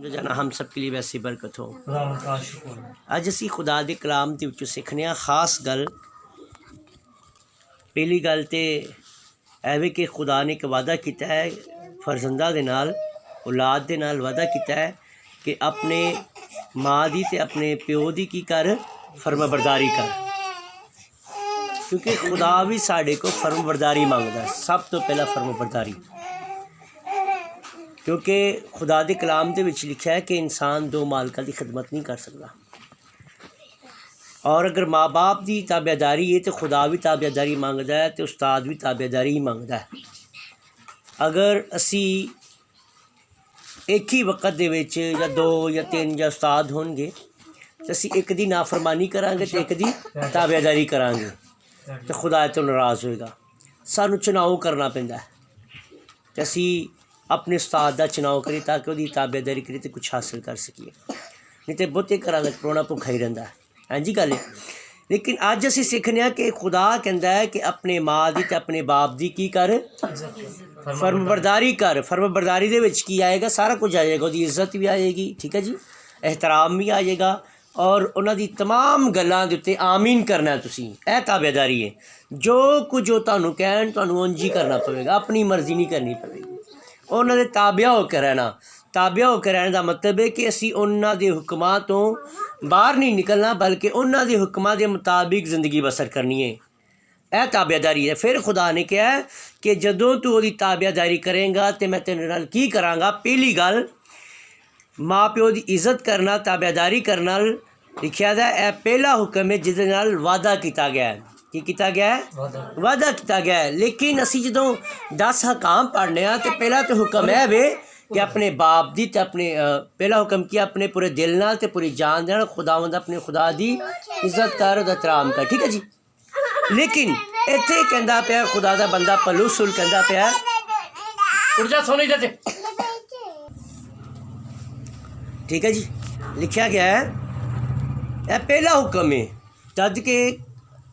जो जाना हम सब के लिए वैसी बरकत हो। अज असी खुदा दे कलाम दे विचों सिखने खास गल। पहली गल तो एवे कि खुदा ने एक वादा किया है फरजंदा दे नाल, औलाद दे नाल वादा किया है कि अपने माँ दी ते अपने प्यो दी की कर, फरमाबरदारी कर। क्योंकि खुदा भी साढ़े को फरमाबरदारी मांगदा है, सब तो पहला फरमाबरदारी। क्योंकि खुदा दे कलाम दे विच लिखा है कि इंसान दो मालकां दी खिदमत नहीं कर सकता। और अगर माँ बाप की ताबेदारी है तो खुदा भी ताबेदारी मांगदा है, तो उस्ताद भी ताबेदारी ही मांगदा है। अगर असी एक ही वक्त दे विच या दो या तीन या उस्ताद होणगे तो असी एक दी नाफरमानी करांगे तो एक दी ताबेदारी करांगे तो खुदा तो नाराज़ होएगा। सानू चुनाव करना पैंदा है तो असी अपने उस्ताद का चुनाव करिए ताकि वही ताबेदारी करिए तो कुछ हासिल कर सकिए, नहीं तो बहुते घरां दा करोना भुखा ही रहिंदा है। हाँ जी गल। लेकिन अज असी सीखने कि खुदा कहता है कि अपने माँ की ते अपने बाप की की कर, फरमाबरदारी कर। फरमाबरदारी दे विच की आएगा, सारा कुछ आ जाएगा, उसकी इज्जत भी आएगी, ठीक है जी, एहतराम भी आ जाएगा और उन्होंने तमाम गल्लां दे उत्ते आमीन करना है। तुसीं यह ताबेदारी है, जो कुछ वो तुहानूं कहण तुहानूं उंज ही करना पवेगा, अपनी मर्जी नहीं करनी पवेगी। उन्होंने ताबिया होकर रहना। ताबिया होकर रहने का मतलब है कि असी उन्होंने दे हुक्मां तो बाहर नहीं निकलना, बल्कि उन्होंने दे हुक्मां दे मुताबिक ज़िंदगी बसर करनी है। यह ताबियादारी है। फिर खुदा ने कहा है कि जदों तू उसकी ताबियादारी करेंगा तो मैं तेरे नाल की करांगा। पहली गल माँ प्यो की इज्जत करना, ताबियादारी करना लिखा था। यह पहला हुक्म है जिसदे नाल वादा किया गया है। की किया गया है? वादा किया गया है। लेकिन असी जदों 10 हकाम पढ़ने तो पहला तो हुक्म है वे कि अपने बाप दी ते अपने पहला हुक्म किया अपने पूरे दिल नाल ते पूरी जान दे नाल खुदावंद अपने खुदा दी इज्जत कर, एहतराम कर, ठीक है जी। लेकिन इत्थे कहंदा पिया खुदा दा बंदा पलूसुल कहंदा पिया उठ जा सोने जाते, ठीक है जी। लिखा गया है यह पहला हुक्म है, जद के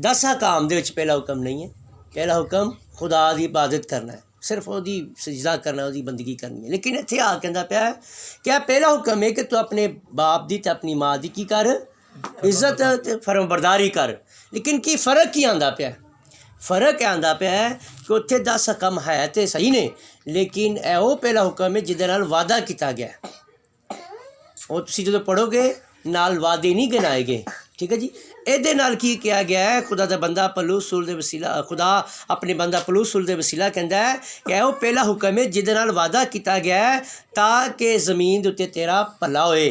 10 हकाम दे विच पहला हुक्म नहीं है। पहला हुक्म खुदा की इबादत करना है, सिर्फ उसकी सजदा करना, उसकी बंदगी करनी है। लेकिन इत्थे आ कहंदा पिया क्या पहला हुक्म है कि तू अपने बाप की ते अपनी माँ की की कर, इज्जत ते फरमाबरदारी कर। लेकिन की फ़र्क की आंदा पिया? फ़र्क आंदा पिया है कि उत्थे 10 हुक्म है तो सही ने, लेकिन वो पहला हुक्म है जिहदे नाल वादा किया गया। वो तुसीं जदों पढ़ोगे नाल वादे नहीं गिनाए गए, ठीक है जी। ਇਹਦੇ ਨਾਲ ਕੀ ਕਿਹਾ ਗਿਆ ਹੈ? खुदा ਦਾ ਬੰਦਾ ਪਲੂਸੁਲ ਦੇ ਵਸੀਲਾ, खुदा अपने बंदा पलूसुल ਦੇ ਵਸੀਲਾ ਕਹਿੰਦਾ ਹੈ ਕਿ ਉਹ ਪਹਿਲਾ ਹੁਕਮ ਹੈ ਜਿਹਦੇ ਨਾਲ ਵਾਅਦਾ ਕੀਤਾ ਗਿਆ ਹੈ ਤਾਂ ਕਿ ਜ਼ਮੀਨ ਦੇ ਉੱਤੇ ਤੇਰਾ ਭਲਾ ਹੋਏ,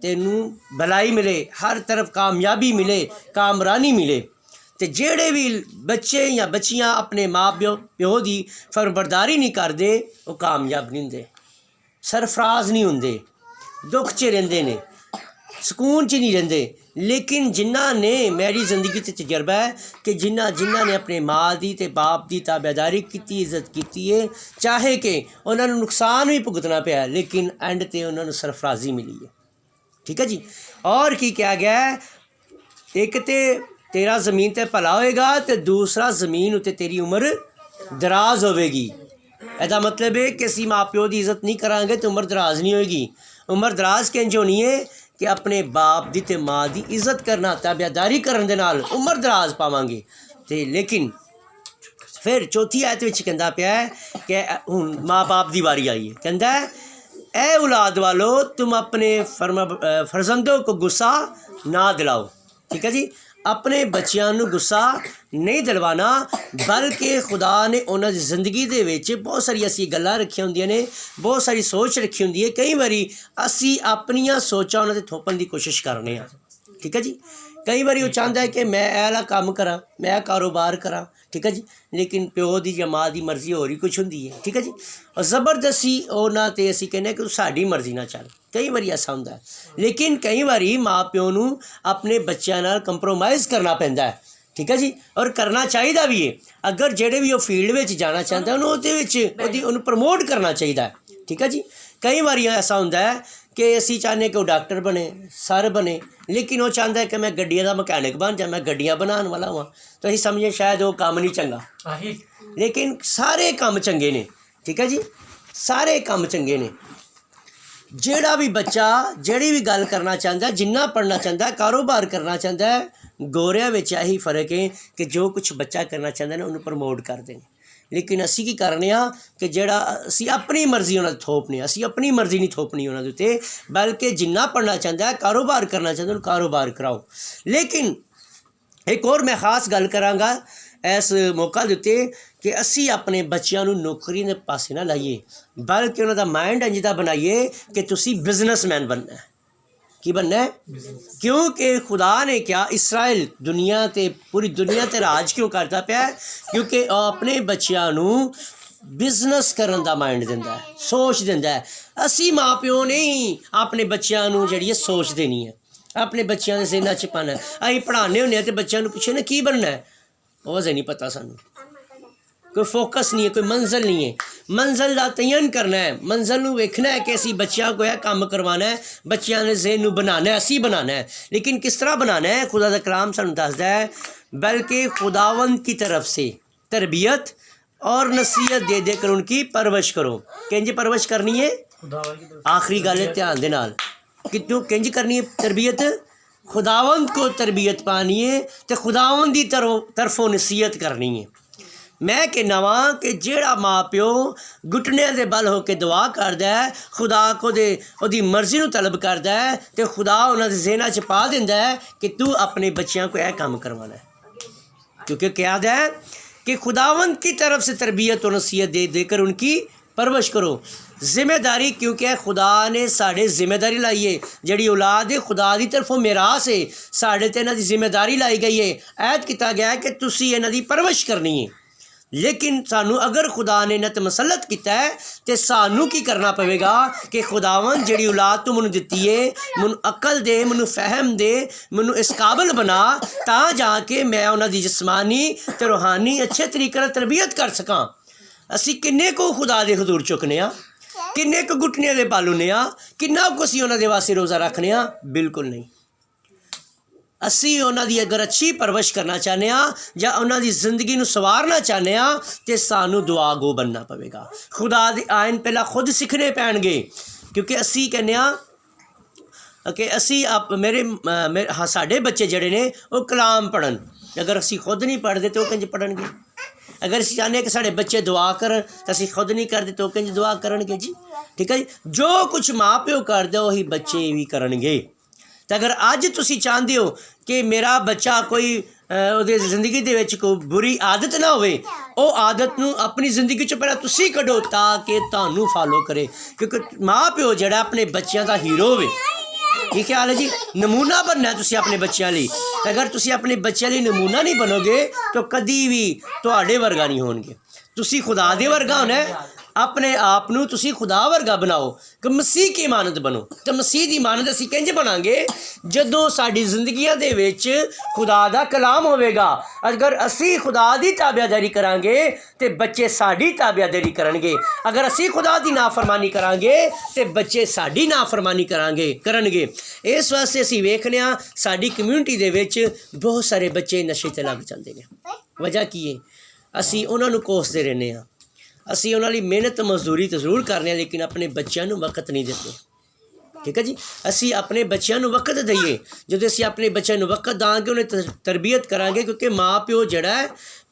ਤੈਨੂੰ ਭਲਾਈ ਮਿਲੇ, ਹਰ ਤਰਫ ਕਾਮਯਾਬੀ ਮਿਲੇ, ਕਾਮਰਾਨੀ ਮਿਲੇ। ਤੇ ਜਿਹੜੇ ਵੀ ਬੱਚੇ ਜਾਂ ਬੱਚੀਆਂ ਆਪਣੇ ਮਾਂ ਪਿਓ ਦੀ ਫਰਮਾਬਰਦਾਰੀ ਨਹੀਂ ਕਰਦੇ ਉਹ ਕਾਮਯਾਬ ਨਹੀਂ ਹੁੰਦੇ, ਸਰਫਰਾਜ਼ नहीं ਹੁੰਦੇ, ਦੁੱਖ 'ਚ ਰਹਿੰਦੇ ਨੇ, ਸਕੂਨ 'ਚ नहीं ਰਹਿੰਦੇ। लेकिन जिन्हों ने मेरी जिंदगी से तजर्बा है कि जिन्होंने ने अपने माँ की ते बाप की ताबेदारी की, इज्जत की है, चाहे कि उन्होंने नुकसान भी भुगतना पाया, लेकिन एंड ते उन्होंने सरफराजी मिली है, ठीक है जी। और की कहा गया है? एक तो तेरा ज़मीन ते भला होएगा तो दूसरा ज़मीन उत्ते तेरी उम्र दराज होगी। ਇਹਦਾ मतलब है कि असी माँ प्यो की इज्जत नहीं करांगे तो उम्र दराज नहीं होएगी। उम्र दराज किंज होनी है कि अपने बाप की ते माँ की इज्जत करना, ताबेदारी करने दे नाल उम्र दराज पावांगे। तो लेकिन फिर चौथी आयत विच कहंदा पिया है कि हुण माँ बाप की वारी आई है। कहंदा है ए औलाद वालो तुम अपने फर्जंदों को गुस्सा ना दिलाओ, ठीक है जी। अपने बच्चों को गुस्सा नहीं दिलवाना, बल्कि खुदा ने उन्होंने जिंदगी दे विच बहुत सारी ऐसी गल्लां रखी होंदियां ने, बहुत सारी सोच रखी होंदी है। कई बारी असी अपनियां सोचां उन्हां ते थोपण की कोशिश करने हैं, ठीक है जी। कई बारी वो चाहता है कि मैं ऐला काम करा, मैं कारोबार करा, ठीक है जी, लेकिन प्यो की या माँ की मर्जी होर ही कुछ होंदी है, ठीक है जी। और ज़बरदस्ती उन्हां ते असी कहने कि साडी मर्जी ना चल, कई बारी ऐसा होंदा है। लेकिन कई बारी माँ प्यो नूं अपने बच्चों नाल कंप्रोमाइज़ करना पैंदा है, ठीक है जी, और करना चाहिए भी है। अगर जेड़े भी वो फील्ड में जाना चाहता है उन्होंने प्रमोट करना चाहिए, ठीक है जी। कई बार ऐसा होंदा है कि असी चाहते कि वो डॉक्टर बने, सर बने, लेकिन वो चाहता है कि मैं गड्डियां दा मकैनिक बन जाए, मैं गड्डियां बनाने वाला हुआ, तो असीं समझे शायद वो काम नहीं चंगा। लेकिन सारे काम चंगे ने, ठीक है जी, सारे काम चंगे ने। ਜਿਹੜਾ ਵੀ ਬੱਚਾ ਜਿਹੜੀ ਵੀ ਗੱਲ ਕਰਨਾ ਚਾਹੁੰਦਾ, ਜਿੰਨਾ ਪੜ੍ਹਨਾ ਚਾਹੁੰਦਾ, ਕਾਰੋਬਾਰ ਕਰਨਾ ਚਾਹੁੰਦਾ ਹੈ, ਗੋਰਿਆਂ ਵਿੱਚ ਇਹੀ ਫਰਕ ਹੈ ਕਿ ਜੋ ਕੁਛ ਬੱਚਾ ਕਰਨਾ ਚਾਹੁੰਦਾ ਨੇ ਉਹਨੂੰ ਪ੍ਰਮੋਟ ਕਰਦੇ ਨੇ। ਲੇਕਿਨ ਅਸੀਂ ਕੀ ਕਰਨੇ ਆ ਕਿ ਜਿਹੜਾ ਅਸੀਂ ਆਪਣੀ ਮਰਜ਼ੀ ਉਹਨਾਂ 'ਤੇ ਥੋਪਣੀ ਆ, ਅਸੀਂ ਆਪਣੀ ਮਰਜ਼ੀ ਨਹੀਂ ਥੋਪਣੀ ਉਹਨਾਂ ਦੇ ਉੱਤੇ, ਬਲਕਿ ਜਿੰਨਾ ਪੜ੍ਹਨਾ ਚਾਹੁੰਦਾ ਹੈ, ਕਾਰੋਬਾਰ ਕਰਨਾ ਚਾਹੁੰਦਾ ਉਹਨੂੰ ਕਾਰੋਬਾਰ ਕਰਾਓ। ਲੇਕਿਨ ਇੱਕ ਹੋਰ ਮੈਂ ਖਾਸ ਗੱਲ ਕਰਾਂਗਾ ਇਸ ਮੌਕਾ ਦੇ ਉੱਤੇ ਕਿ ਅਸੀਂ ਆਪਣੇ ਬੱਚਿਆਂ ਨੂੰ ਨੌਕਰੀ ਦੇ ਪਾਸੇ ਨਾ ਲਾਈਏ, ਬਲਕਿ ਉਹਨਾਂ ਦਾ ਮਾਇੰਡ ਇੰਝ ਦਾ ਬਣਾਈਏ ਕਿ ਤੁਸੀਂ ਬਿਜ਼ਨਸਮੈਨ ਬਣਨਾ ਹੈ। ਕੀ ਬਣਨਾ ਹੈ? ਕਿਉਂਕਿ ਖੁਦਾ ਨੇ ਕਿਹਾ ਇਸਰਾਇਲ ਦੁਨੀਆ 'ਤੇ ਪੂਰੀ ਦੁਨੀਆ 'ਤੇ ਰਾਜ ਕਿਉਂ ਕਰਦਾ ਪਿਆ? ਕਿਉਂਕਿ ਉਹ ਆਪਣੇ ਬੱਚਿਆਂ ਨੂੰ ਬਿਜ਼ਨਸ ਕਰਨ ਦਾ ਮਾਇੰਡ ਦਿੰਦਾ ਹੈ, ਸੋਚ ਦਿੰਦਾ ਹੈ। ਅਸੀਂ ਮਾਂ ਪਿਓ ਨਹੀਂ ਆਪਣੇ ਬੱਚਿਆਂ ਨੂੰ ਜਿਹੜੀ ਹੈ ਸੋਚ ਦੇਣੀ ਹੈ, ਆਪਣੇ ਬੱਚਿਆਂ ਦੇ ਜ਼ਿਹਨਾਂ 'ਚ ਪਾਉਣਾ। ਅਸੀਂ ਪੜ੍ਹਾਉਂਦੇ ਹੁੰਦੇ ਹਾਂ ਅਤੇ ਬੱਚਿਆਂ ਨੂੰ ਪੁੱਛੇ ਨਾ ਕੀ ਬਣਨਾ ਹੈ, ਉਹ ਅਜੇ ਨਹੀਂ ਪਤਾ ਸਾਨੂੰ, ਕੋਈ ਫੋਕਸ ਨਹੀਂ ਹੈ, ਕੋਈ ਮੰਜ਼ਿਲ ਨਹੀਂ ਹੈ। ਮੰਜ਼ਿਲ ਦਾ ਤਯਨ ਕਰਨਾ ਹੈ, ਮੰਜ਼ਿਲ ਨੂੰ ਵੇਖਣਾ ਹੈ ਕਿ ਅਸੀਂ ਬੱਚਿਆਂ को ਇਹ ਕੰਮ ਕਰਵਾਉਣਾ ਹੈ, ਬੱਚਿਆਂ ਦੇ ਜ਼ਿਹਨ ਨੂੰ ਬਣਾਉਣਾ ਹੈ, ਅਸੀਂ ਬਣਾਉਣਾ ਹੈ। ਲੇਕਿन किस तरह बनाना है? खुदा दा कलाम सानू दसदा है बल्कि खुदावंद की तरफ से तरबियत और नसीहत दे देकर उनकी परवरिश करो। किंज परवरिश करनी है? आखिरी गल है ध्यान दे नाल, कितों किंज करनी है तरबियत? खुदावंद को तरबियत पानी है तो खुदावंद की तरफों नसीहत करनी है। मैं कहना वा कि ਜਿਹੜਾ ਮਾਂ ਪਿਓ ਘੁਟਨਿਆਂ ਦੇ ਬਲ ਹੋ ਕੇ ਦੁਆ ਕਰਦਾ ਹੈ, ਖੁਦਾ ਕੋ ਦੇ ਉਹਦੀ ਮਰਜ਼ੀ ਨੂੰ ਤਲਬ ਕਰਦਾ ਹੈ, ਤੇ ਖੁਦਾ ਉਹਨਾਂ ਦੇ ਜ਼ਿਹਨਾਂ 'ਚ ਪਾ ਦਿੰਦਾ ਹੈ ਕਿ ਤੂੰ ਆਪਣੇ ਬੱਚਿਆਂ को ਇਹ ਕੰਮ ਕਰਵਾਉਣਾ है। क्योंकि क्या है कि खुदावंद की तरफ से तरबियत और नसीहत दे देकर उनकी परवरिश करो। जिम्मेदारी क्योंकि खुदा ने साढ़े जिम्मेदारी लाई है, जिहड़ी औलाद है खुदा की तरफों मिरास है, साढ़े ते इन्हां दी जिम्मेदारी लाई गई है, ऐद किया गया है कि तुसीं इन्हां दी परवरिश करनी है। लेकिन सानू अगर खुदा ने इन्हां ते मसलत किया है तो सानू की करना पवेगा कि खुदावन जिहड़ी औलाद तू मैनू दित्ती है, मैनू अकल दे, मैनू फहम दे, मैनू इस काबिल बना तां जाके मैं उन्हां दी जिस्मानी ते रूहानी अच्छे तरीके नाल तरबियत कर सकां। असीं किन्ने को खुदा दे हजूर चुकने आ, किन्ने को घुटनियां दे पल हुंदे आ, किन्ना को असीं उन्हां दे वास्ते रोज़ा रखने आ? बिल्कुल नहीं। असी उन्हां दी अगर अच्छी परवरिश करना चाहते हैं या उन्हां दी जिंदगी नूं सवारना चाहते हैं तो सानू दुआ गो बनना पवेगा। खुदा दे आयन पहला खुद सीखने पैणगे, क्योंकि असी कहने कि असी हाँ साडे बच्चे जड़े ने वो कलाम पढ़न, अगर असी खुद नहीं पढ़ते तो किंज पढ़नगे? अगर असी चाहते कि साडे बच्चे दुआ करन तो असी खुद नहीं करते तो किंज दुआ करनगे जी? ठीक है जी, जो कुछ माँ प्यो करदे वही बच्चे भी करनगे। तो अगर अज तुसी चाहते हो कि मेरा बच्चा कोई ਉਹਦੀ ਜ਼ਿੰਦਗੀ ਦੇ ਵਿੱਚ ਕੋਈ बुरी आदत ना होवे, ਉਹ आदत ਨੂੰ अपनी जिंदगी चो पहला तुसी कढो ताकि ਤੁਹਾਨੂੰ फॉलो करे। क्योंकि माँ प्यो ਜਿਹੜਾ ਆਪਣੇ ਬੱਚਿਆਂ ਦਾ हीरो होवे, ਕੀ ਖਿਆਲ ਹੈ ਜੀ? नमूना बनना तुसी अपने बच्चों ਲਈ। अगर तुसी अपने बच्चों ਲਈ नमूना नहीं बनोगे तो कदी भी ਤੁਹਾਡੇ ਵਰਗਾ नहीं होणगे। तुसी खुदा दे वर्गा होना है, अपने आप नूं तुसी खुदा वर्गा बनाओ कि मसीह की इमानत बनो। तो मसीह की इमानत असीं किंज बनांगे? जदों साडी जिंदगियां दे विच खुदा दा कलाम होवेगा। अगर असीं खुदा दी ताबियादारी करांगे तो बच्चे साडी ताबियादारी करनगे, अगर असीं खुदा दी नाफरमानी करांगे तो बच्चे साडी नाफरमानी करनगे। इस वास्ते असीं वेखने आ साडी कम्यूनिटी दे विच बहुत सारे बच्चे नशे ते लग जांदे ने। वजह की है? असीं उन्हां नूं कोसदे रहने आ, असीं उन्हां लई मेहनत मजदूरी तो जरूर करने, लेकिन अपने बच्चों को वक्त नहीं देते। ठीक है जी, असी अपने बच्चों को वक्त दईए। जो असी अपने बच्चों को वक्त देंगे उन्हें तरबियत करांगे, क्योंकि माँ प्यो जड़ा है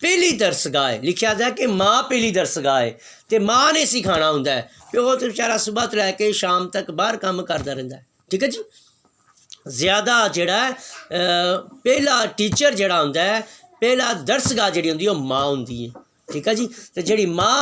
पहली दरसगाह है। लिखा था कि माँ पहली दरसगाह है, तो माँ ने सिखाना होंदा है। प्यो तो बेचारा सुबह तो लैके शाम तक बाहर काम करता रहता है। ठीक है जी, ज़्यादा जड़ा पहला टीचर जड़ा होंदा है, पहला दरसगाह जिहड़ी होंदी है माँ होंदी है। ठीक है जी, तो जी माँ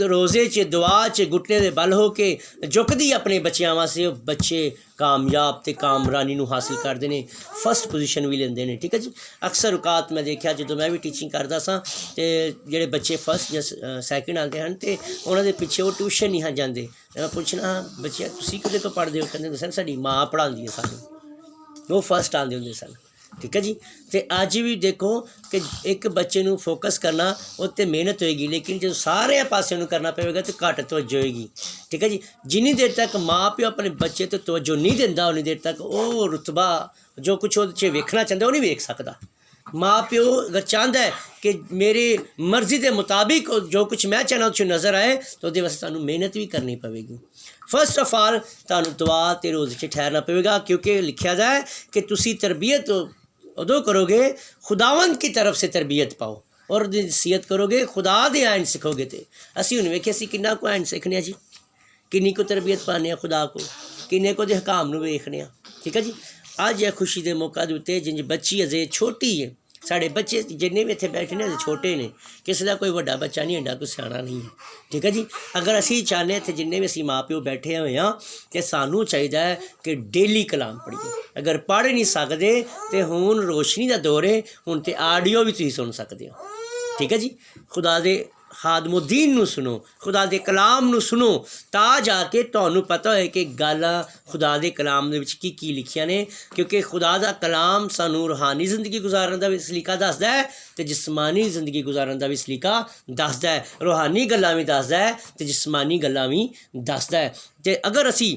रोज़े च दुआ च घुटने दे बल हो के झुकदी अपने बच्चों वास्ते, बच्चे कामयाब ते कामरानी नूं हासिल करते हैं, फस्ट पोजीशन भी लेंदे ने। ठीक है जी, अक्सर औकात मैं देखा जो मैं भी टीचिंग करता सा ते जेडे बच्चे फस्ट या सैकेंड आते हैं तो उन्होंने पिछे वो ट्यूशन नहीं जाते। मैं पूछना बच्चे तुसीं किहदे कोल पढ़दे हो? कहंदे सर साडी माँ पढ़ाउंदी है सानूं, वो फस्ट आते होंदे सन। ठीक है जी, तो अज भी देखो कि एक बच्चे नूं फोकस करना उत्ते मेहनत होएगी, लेकिन जो सारे पासे करना पवेगा तो घट तवज्जो होएगी। ठीक है जी, जिन्नी देर तक माँ प्यो अपने बच्चे तो तवज्जो नहीं दिंदा उन्नी देर तक वो रुतबा जो कुछ वो वेखना चाहता वो नहीं वेख सकता। माँ प्यो अगर चाहता है कि मेरी मर्ज़ी के मुताबिक जो कुछ मैं चाहना उस नज़र आए तो वो वास्ते सानूं मेहनत भी करनी पवेगी। ਫਸਟ ਆਫ ਆਲ ਤੁਹਾਨੂੰ ਦੁਆ ਤੇ ਰੋਜ਼ੇ 'ਚ ਠਹਿਰਨਾ ਪਵੇਗਾ, ਕਿਉਂਕਿ ਲਿਖਿਆ ਦਾ ਹੈ ਕਿ ਤੁਸੀਂ ਤਰਬੀਅਤ ਉਦੋਂ ਕਰੋਗੇ ਖੁਦਾਵੰਦ की तरफ से तरबियत पाओ और नसीहत करोगे खुदा दे आइन सिखोगे। तो असी हुण वेखे असी किन्ना को आइन सिखने जी, किन्नी को तरबियत पाने खुदा को, किन्ने को दे हकाम नूं वेखने। ठीक है जी। अज यह खुशी के मौका के उत्ते जिंज बच्ची अजे छोटी है, साढ़े बच्चे जिन्ने भी इत्थे बैठे ने छोटे ने, किसी का कोई वड्डा बच्चा नहीं है, कोई सियाना नहीं है। ठीक है जी। अगर असी चाहते इत्थे जिन्ने भी असी माँ प्यो बैठे हुए हाँ तो सानू चाहिए है कि डेली कलाम पढ़िए। अगर पढ़ नहीं सकते तो हुण रोशनी का दौर है, हुण तो आडियो भी तुसीं सुन सकते हो। ठीक है जी। खुदा दे खादमुद्दीन नूं सुनो, खुदा दे कलाम नूं सुनो, तां जाके तुहानूं पता होए कि गल्लां खुदा दे कलाम दे विच की लिखियां ने, क्योंकि खुदा दा कलाम सानूं रूहानी जिंदगी गुजारन दा भी सलीका दसदा है ते जिस्मानी जिंदगी गुजारन दा भी सलीका दसदा है, रूहानी गल्लां भी दसदा है ते जिस्मानी गल्लां भी दसदा है। ते अगर असी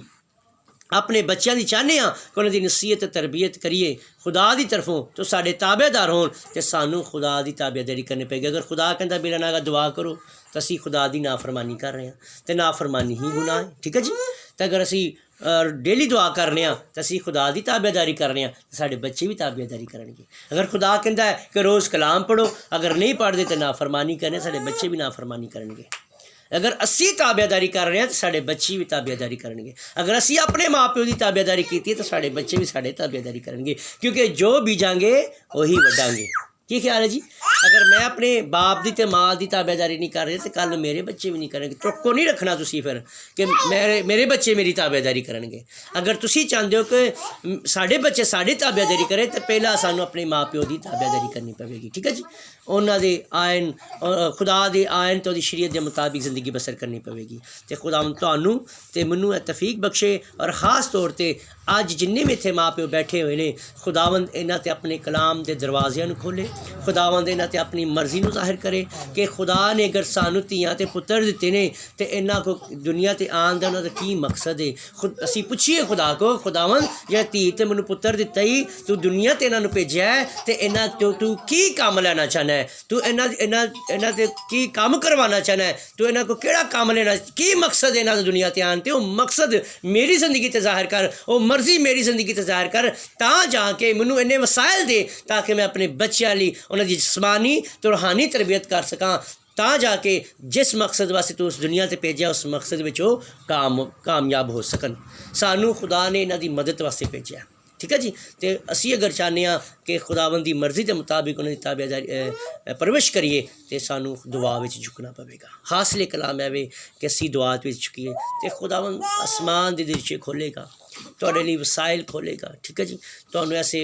अपने बच्चों की चाहते हाँ कि उन्होंने नसीहत तरबियत करिए खुदा की तरफों, तो साढ़े ताबेदार होन तो सानू खुदा की ताबेदारी करनी पेगी। अगर खुदा कहता बिला नागा दुआ करो तो असी खुदा की नाफरमानी कर रहे हैं, तो नाफरमानी ही गुनाह है। ठीक है जी। तो अगर असी डेली दुआ करने तो असी खुदा की ताबेदारी करने तो साढ़े बच्चे भी ताबेदारी करेंगे। अगर खुदा कहता है कि रोज़ कलाम पढ़ो, अगर नहीं पढ़ते तो नाफरमानी करने, साढ़े बच्चे भी नाफरमानी करेंगे। अगर असी ताबेदारी कर रहे हैं तो साढ़े बच्चे भी ताबेदारी करेंगे। अगर असी अपने माँ प्यो की ताबेदारी की तो साढ़े बच्चे भी साढ़े ताबेदारी करेंगे, क्योंकि जो बीजांगे वही वड्डांगे। की ख्याल है जी। अगर मैं अपने बाप की तो माँ की ताबेदारी नहीं कर रही तो कल मेरे बच्चे भी नहीं करेंगे। तुक्को नहीं रखना तुसी फिर कि मेरे बच्चे मेरी ताबेदारी करेंगे। अगर तुसी चाहते हो कि साढ़े बच्चे साढ़ी ताबेदारी करें तो पहला सानू अपने माँ प्यो की ताबेदारी करनी पवेगी। ठीक है जी। उन्होंने दे आयन खुदा दे आयन तो शरीयत के मुताबिक ज़िंदगी बसर करनी पवेगी। तो खुदा तुहानू ते मैनू तफीक बख्शे, और ख़ास तौर पर अज जिन्ने भी इत्थे माँ प्यो बैठे हुए ने, खुदावंद इन्हां ते अपने कलाम के दरवाज़िਆਂ ਨੂੰ खोले, खुदावंद इन्हां ते अपनी मर्जी ਨੂੰ ਜ਼ਾਹਿਰ करे कि खुदा ने अगर सानू ਧੀਆਂ ते पुत्र दिते ने तो इन्हां को दुनिया ते आन दा उन्हां दा की मकसद है। खुद असी पुछिए खुदा को, खुदावंद जे धी ते मैनू पुत्र दिता ही, तू दुनिया ते इन्हां नू भेजिया है ते इन्हां तू की काम लेना चाहना है, तू इन्हां ते की काम करवाना चाहना है, तू इन्हां को केड़ा काम लेना, की मकसद है इन्हां दा दुनिया ते आन ते, वो मकसद मेरी जिंदगी ते ज़ाहिर कर, वो मर्जी मेरी जिंदगी ते ज़ाहिर कर, तां जाके मैनू इन्ने वसाइल दे ताकि मैं अपने बच्चों लिए उन्होंने जिस्मानी तो रूहानी तरबियत कर सकां, तां जाके जिस मकसद वास्ते तू उस दुनिया ते भेजा उस मकसद विच वो कामयाब हो सकन। सानू खुदा ने इन्हां दी मदद वास्ते भेजा। ठीक है जी। तो असी अगर चाहते हैं कि खुदावंद की मर्जी के मुताबिक उन्होंने ताबेदारी परवरिश करिए तो सानू दुआ में झुकना पवेगा। हासिल कलाम है कि असी दुआ में झुकीए तो खुदावंद आसमान के दरिचे खोलेगा, तुहाडे लिए वसाइल खोलेगा। ठीक है जी। तुहानू ऐसे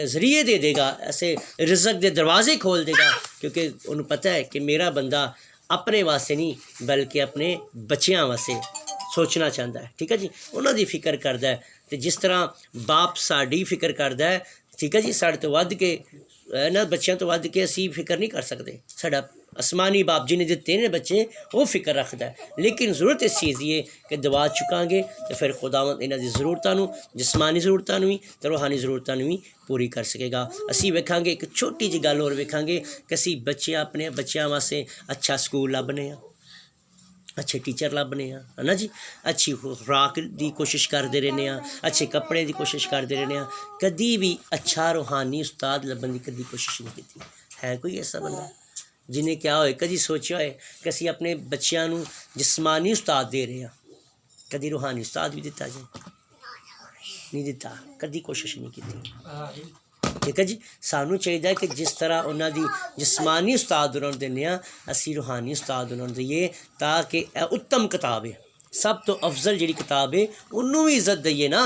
जरिए दे देगा, ऐसे रिज़्क के दरवाजे खोल देगा, क्योंकि उन्हें पता है कि मेरा बंदा अपने वास्ते नहीं बल्कि अपने बच्चों वास्ते सोचना चाहता है। ठीक है जी। उन्हों की फिक्र करता है, तो जिस तरह बाप साड़ी फिक्र करता है, ठीक है जी, साढ़े तो वध के ना बच्चों तो वध के असी फिक्र नहीं कर सकते। साढ़ा आसमानी बाप जिन्हें दिते ने बच्चे वो फिक्र रखता है, लेकिन ज़रूरत इस चीज़ की है कि दवा चुकांगे तो फिर खुदावंद इन्हां दी ज़रूरतां जिस्मानी ज़रूरतां भी तो रूहानी ज़रूरतां भी पूरी कर सकेगा। असी वेखांगे एक छोटी जी गल होर वेखांगे कि असी बच्चे अपने बच्चों वास्ते अच्छा स्कूल लभने आ, अच्छे टीचर लभने है ना जी, अच्छी खुराक की कोशिश करते रहने, अच्छे कपड़े की कोशिश करते रहने, कभी भी अच्छा रूहानी उस्ताद लभन की कभी कोशिश नहीं की है। कोई ऐसा बंदा जिन्हें क्या होए कभी सोचा होए कि असी अपने बच्चों को जिस्मानी उस्ताद दे रहे हैं, कभी रूहानी उस्ताद भी दिता जी नहीं दिता, कभी कोशिश नहीं की। ठीक है जी। सानू चाहिए कि जिस तरह उन्होंने जिस्मानी उस्ताद उन्होंने देने असी रूहानी उस्ताद उन्होंने दईए, ताकि उत्तम किताब है, सब तो अफजल जी किताब है उन्होंने भी इज्जत दईए ना,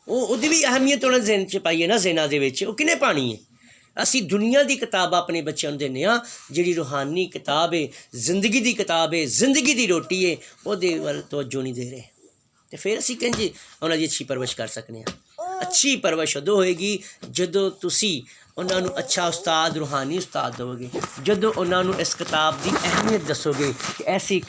वो भी अहमियत उन्होंने ज़हन च पाइए ना, ज़हना दे विच वो किने पानी है। असी दुनिया की किताब अपने बच्चों को देने जी रूहानी किताब है, जिंदगी की किताब है, जिंदगी की रोटी है, वो वाल तवज्जो नहीं दे रहे, तो फिर असी कहें उन्होंने अच्छी परवरिश कर सकते हैं। अच्छी परवरिश उदों होएगी जदों तुसी उन्होंने अच्छा उस्ताद रूहानी उस्ताद दोगे, जदों उन्होंने इस किताब की अहमियत दसोगे कि ऐसी